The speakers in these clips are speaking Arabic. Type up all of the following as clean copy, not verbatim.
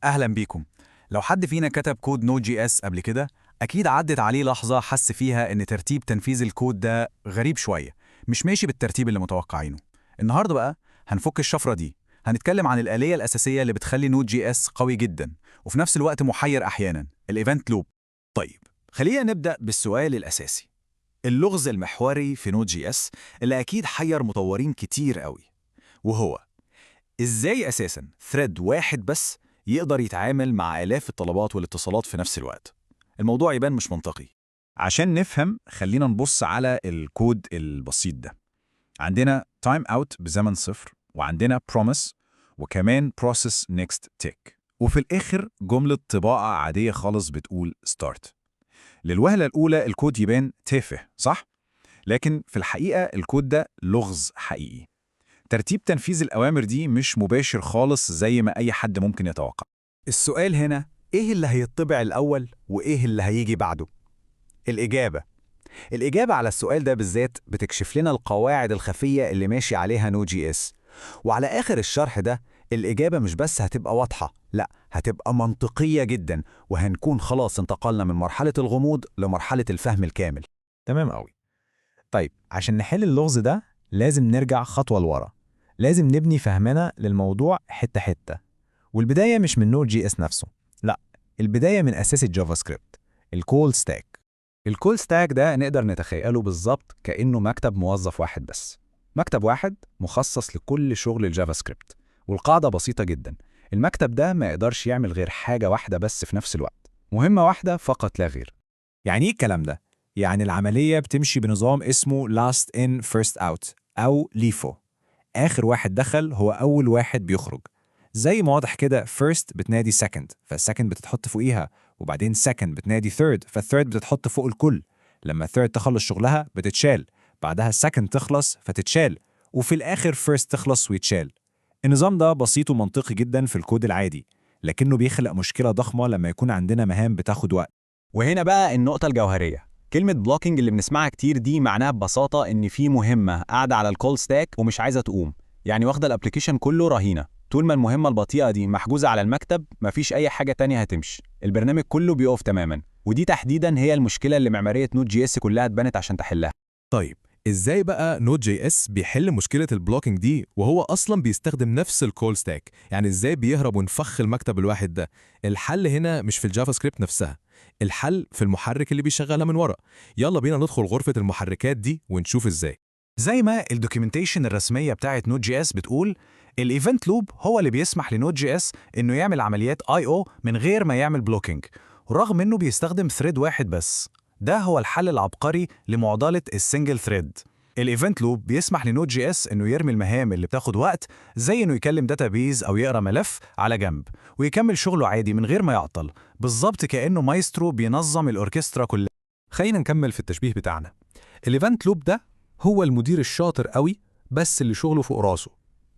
أهلا بيكم. لو حد فينا كتب كود نود جي اس قبل كده، أكيد عدت عليه لحظة حس فيها إن ترتيب تنفيذ الكود ده غريب شوية، مش ماشي بالترتيب اللي متوقعينه. النهاردة بقى هنفك الشفرة دي، هنتكلم عن الآلية الأساسية اللي بتخلي نود جي اس قوي جدا وفي نفس الوقت محير أحيانا، الإيفنت لوب. طيب، خلينا نبدأ بالسؤال الأساسي. اللغز المحوري في نود جي اس اللي أكيد حير مطورين كتير قوي، وهو إزاي أساساً ثريد واحد بس يقدر يتعامل مع آلاف الطلبات والاتصالات في نفس الوقت؟ الموضوع يبان مش منطقي. عشان نفهم خلينا نبص على الكود البسيط ده. عندنا تايم اوت بزمن صفر، وعندنا promise، وكمان process next tick، وفي الآخر جملة طباعة عادية خالص بتقول start. للوهلة الأولى الكود يبان تافه، صح؟ لكن في الحقيقة الكود ده لغز حقيقي. ترتيب تنفيذ الأوامر دي مش مباشر خالص زي ما أي حد ممكن يتوقع. السؤال هنا إيه اللي هيطبع الأول وإيه اللي هيجي بعده؟ الإجابة على السؤال ده بالذات بتكشف لنا القواعد الخفية اللي ماشي عليها نود جي اس. وعلى آخر الشرح ده الإجابة مش بس هتبقى واضحة، لا هتبقى منطقية جدا، وهنكون خلاص انتقلنا من مرحلة الغموض لمرحلة الفهم الكامل. تمام قوي. طيب، عشان نحل اللغز ده لازم نرجع خطوة لورا. لازم نبني فهمنا للموضوع حتة حتة. والبداية مش من نود جي اس نفسه، لا، البداية من أساس الجافا سكريبت، الكول ستاك. الكول ستاك ده نقدر نتخيله بالظبط كأنه مكتب موظف واحد بس. مكتب واحد مخصص لكل شغل الجافا سكريبت، والقاعدة بسيطة جدا. المكتب ده ما يقدرش يعمل غير حاجة واحدة بس في نفس الوقت، مهمة واحدة فقط لا غير. يعني إيه الكلام ده؟ يعني العملية بتمشي بنظام اسمه last in first out أو LIFO. آخر واحد دخل هو أول واحد بيخرج. زي ما واضح كده، first بتنادي second، فالسكند بتتحط فوقيها، وبعدين second بتنادي third، فالثيرد بتتحط فوق الكل. لما third تخلص شغلها بتتشال، بعدها second تخلص فتتشال، وفي الآخر first تخلص ويتشال. النظام ده بسيط ومنطقي جدا في الكود العادي، لكنه بيخلق مشكلة ضخمة لما يكون عندنا مهام بتاخد وقت. وهنا بقى النقطة الجوهرية. كلمة بلوكينج اللي بنسمعها كتير دي معناها ببساطة إن في مهمة قاعدة على الكول ستاك ومش عايزة تقوم، يعني واخدة الابليكيشن كله رهينة. طول ما المهمة البطيئة دي محجوزة على المكتب مفيش أي حاجة تانية هتمشي، البرنامج كله بيقف تماما. ودي تحديدا هي المشكلة اللي معمارية نود جي اس كلها اتبنت عشان تحلها. طيب، ازاي بقى نود جي اس بيحل مشكلة البلوكينج دي وهو اصلا بيستخدم نفس الكول ستاك؟ يعني ازاي بيهرب ونفخ المكتب الواحد ده؟ الحل هنا مش في الجافا سكريبت نفسها، الحل في المحرك اللي بيشغلها من ورا. يلا بينا ندخل غرفة المحركات دي ونشوف ازاي. زي ما الدوكيومنتيشن الرسمية بتاعت نود جي اس بتقول، الايفنت لوب هو اللي بيسمح لنود جي اس انه يعمل عمليات اي او من غير ما يعمل بلوكينج، ورغم انه بيستخدم ثريد واحد بس. ده هو الحل العبقري لمعضلة السنجل ثريد. الايفنت لوب بيسمح لنود جي اس انه يرمي المهام اللي بتاخد وقت، زي انه يكلم داتابيز او يقرا ملف، على جنب ويكمل شغله عادي من غير ما يعطل، بالظبط كأنه مايسترو بينظم الاوركسترا كلها. خلينا نكمل في التشبيه بتاعنا. الايفنت لوب ده هو المدير الشاطر قوي بس اللي شغله فوق راسه.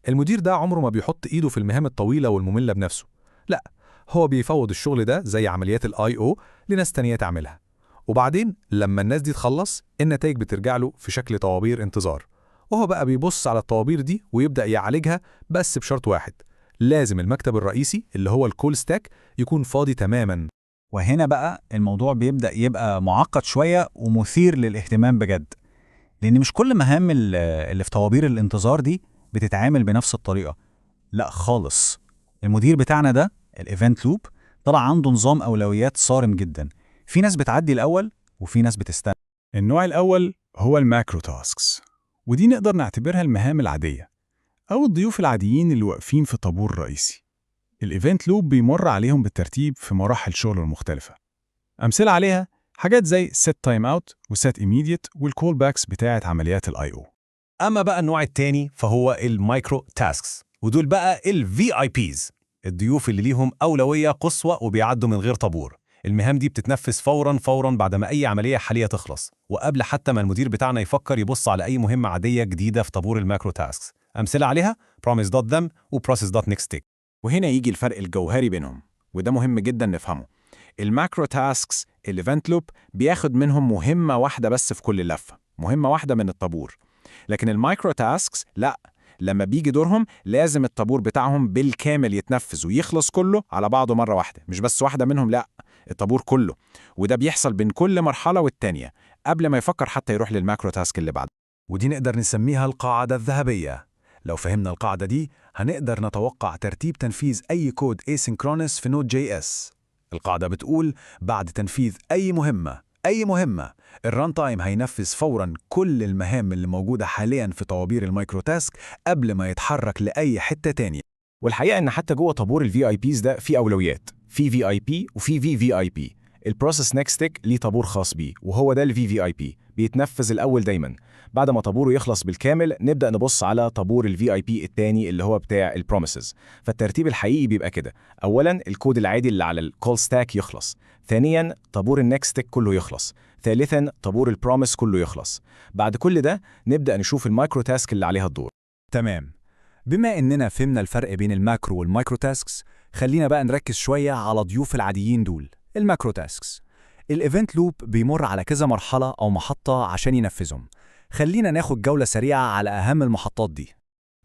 المدير ده عمره ما بيحط ايده في المهام الطويلة والمملة بنفسه، لا، هو بيفوض الشغل ده زي عمليات الاي او لناس تانية تعملها، وبعدين لما الناس دي تخلص النتائج بترجع له في شكل طوابير انتظار، وهو بقى بيبص على الطوابير دي ويبدأ يعالجها، بس بشرط واحد: لازم المكتب الرئيسي اللي هو الكول ستاك يكون فاضي تماما. وهنا بقى الموضوع بيبدأ يبقى معقد شوية ومثير للاهتمام بجد، لأن مش كل مهام اللي في طوابير الانتظار دي بتتعامل بنفس الطريقة. لا خالص. المدير بتاعنا ده الايفنت لوب طلع عنده نظام أولويات صارم جدا. في ناس بتعدي الأول وفي ناس بتستنى. النوع الأول هو الماكرو تاسكس، ودي نقدر نعتبرها المهام العادية أو الضيوف العاديين اللي واقفين في طابور رئيسي. الإيفنت لوب بيمر عليهم بالترتيب في مراحل شغل المختلفة. أمثلة عليها حاجات زي set time out و set immediate والcall backs بتاعة عمليات ال I/O. أما بقى النوع التاني فهو المايكرو تاسكس، ودول بقى ال VIPs، الضيوف اللي ليهم أولوية قصوى وبيعدوا من غير طابور. المهام دي بتتنفذ فوراً بعد ما أي عملية حالية تخلص، وقبل حتى ما المدير بتاعنا يفكر يبص على أي مهمة عادية جديدة في طابور الماكرو تاسكس. أمثلة عليها promise.them و process.nextTick. وهنا يجي الفرق الجوهري بينهم، وده مهم جدا نفهمه. الماكرو تاسكس الايفنت لوب بياخد منهم مهمة واحدة بس في كل لفة، مهمة واحدة من الطابور. لكن المايكرو تاسكس لا، لما بيجي دورهم لازم الطابور بتاعهم بالكامل يتنفذ ويخلص كله على بعضه مرة واحدة، مش بس واحدة منهم، لأ، الطابور كله. وده بيحصل بين كل مرحلة والتانية قبل ما يفكر حتى يروح للماكرو تاسك اللي بعده. ودي نقدر نسميها القاعدة الذهبية. لو فهمنا القاعدة دي هنقدر نتوقع ترتيب تنفيذ أي كود asynchronous في Node.js. القاعدة بتقول بعد تنفيذ أي مهمة الران تايم هينفذ فوراً كل المهام اللي موجودة حالياً في طوابير المايكرو تاسك قبل ما يتحرك لأي حتة تانية. والحقيقة إن حتى جوه طابور ال VIPs ده في أولويات، في VIP وفي VVIP. البروسيس نيكست تيك ليه طابور خاص بيه، وهو ده ال VVIP، بيتنفذ الأول دايماً. بعد ما طابوره يخلص بالكامل نبدأ نبص على طابور ال VIP التاني اللي هو بتاع البروميسز. فالترتيب الحقيقي بيبقى كده: أولاً الكود العادي اللي على الكول ستاك يخلص، ثانياً طابور النيكست تيك كله يخلص، ثالثاً طابور البروميس كله يخلص. بعد كل ده نبدأ نشوف المايكرو تاسك اللي عليها الدور. تمام. بما إننا فهمنا الفرق بين الماكرو والمايكرو تاسكس، خلينا بقى نركز شوية على ضيوف العاديين دول، الماكرو تاسكس. الإيفنت لوب بيمر على كذا مرحلة أو محطة عشان ينفذهم. خلينا ناخد جولة سريعة على أهم المحطات دي.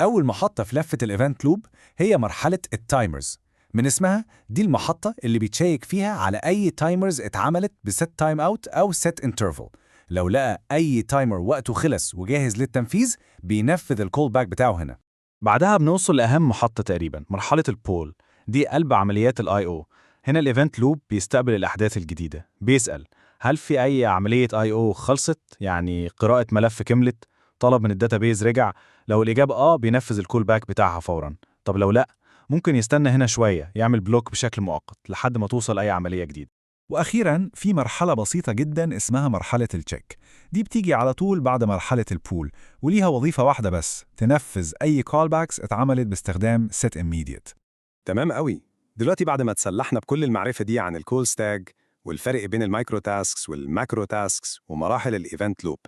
أول محطة في لفة الإيفنت لوب هي مرحلة التايمرز. من اسمها دي المحطة اللي بيتشيك فيها على أي تايمرز اتعملت بست تايم أوت أو ست انترفال. لو لقى أي تايمر وقته خلص وجاهز للتنفيذ بينفذ الكول باك بتاعه هنا. بعدها بنوصل لأهم محطة تقريبا، مرحلة البول. دي قلب عمليات I/O. هنا الإيفنت لوب بيستقبل الأحداث الجديدة، بيسأل هل في أي عملية I/O خلصت، يعني قراءة ملف كملت، طلب من الداتابيز رجع. لو الإجابة بينفذ الكول باك بتاعها فوراً. طب لو لأ، ممكن يستنى هنا شوية، يعمل بلوك بشكل مؤقت لحد ما توصل أي عملية جديدة. وأخيراً في مرحلة بسيطة جداً اسمها مرحلة التشيك. دي بتيجي على طول بعد مرحلة البول، وليها وظيفة واحدة بس، تنفذ أي كولباكس اتعملت باستخدام set immediate. تمام قوي. دلوقتي بعد ما تسلحنا بكل المعرفة دي عن الكول ستاك والفرق بين المايكرو تاسكس والماكرو تاسكس ومراحل الإيفنت لوب،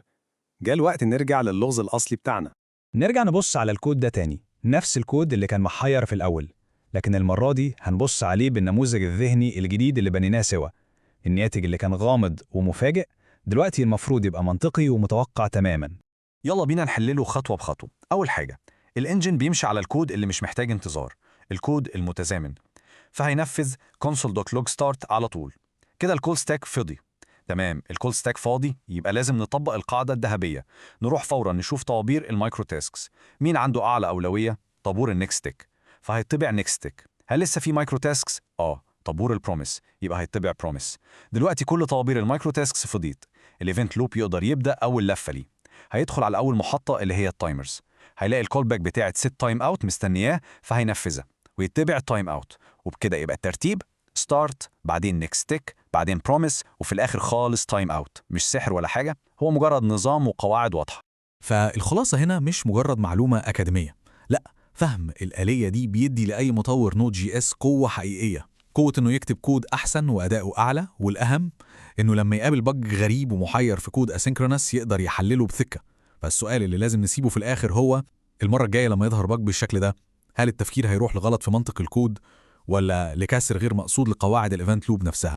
جاء الوقت نرجع للغز الأصلي بتاعنا. نرجع نبص على الكود ده تاني، نفس الكود اللي كان محير في الأول، لكن المرة دي هنبص عليه بالنموذج الذهني الجديد اللي بنيناه سوا. الناتج اللي كان غامض ومفاجئ دلوقتي المفروض يبقى منطقي ومتوقع تماماً. يلا بينا نحلله خطوة بخطوة. أول حاجة، الإنجن بيمشي على الكود اللي مش محتاج انتظار، الكود المتزامن، فهينفذ console.log start على طول. كده الكول ستاك فضي. تمام، الكول ستاك فاضي، يبقى لازم نطبق القاعدة الذهبية، نروح فوراً نشوف طوابير المايكرو تاسكس. مين عنده أعلى أولوية؟ طابور النكست تيك، فهيتبع نكست تيك. هل لسه في مايكرو تاسكس؟ طابور البروميس، يبقى هيتبع بروميس. دلوقتي كل طوابير المايكرو تاسكس فضيت، الايفنت لوب يقدر يبدأ أول لفة ليه. هيدخل على أول محطة اللي هي التايمرز، هيلاقي الكول باك بتاعة set تايم اوت مستنياه، فهينفذها ويتبع التايم اوت. وبكده يبقى الترتيب ستارت، بعدين نيكست تيك، بعدين بروميس، وفي الآخر خالص تايم اوت. مش سحر ولا حاجة، هو مجرد نظام وقواعد واضحة. فالخلاصة هنا مش مجرد معلومة أكاديمية، لأ، فهم الآلية دي بيدي لأي مطور نود جي اس قوة حقيقية، قوة إنه يكتب كود أحسن وأداؤه أعلى، والأهم إنه لما يقابل بج غريب ومحير في كود أسينكرونس يقدر يحلله بثقة. فالسؤال اللي لازم نسيبه في الآخر هو، المرة الجاية لما يظهر بج بالشكل ده، هل التفكير هيروح لغلط في منطق الكود ولا لكسر غير مقصود لقواعد الإيفنت لوب نفسها؟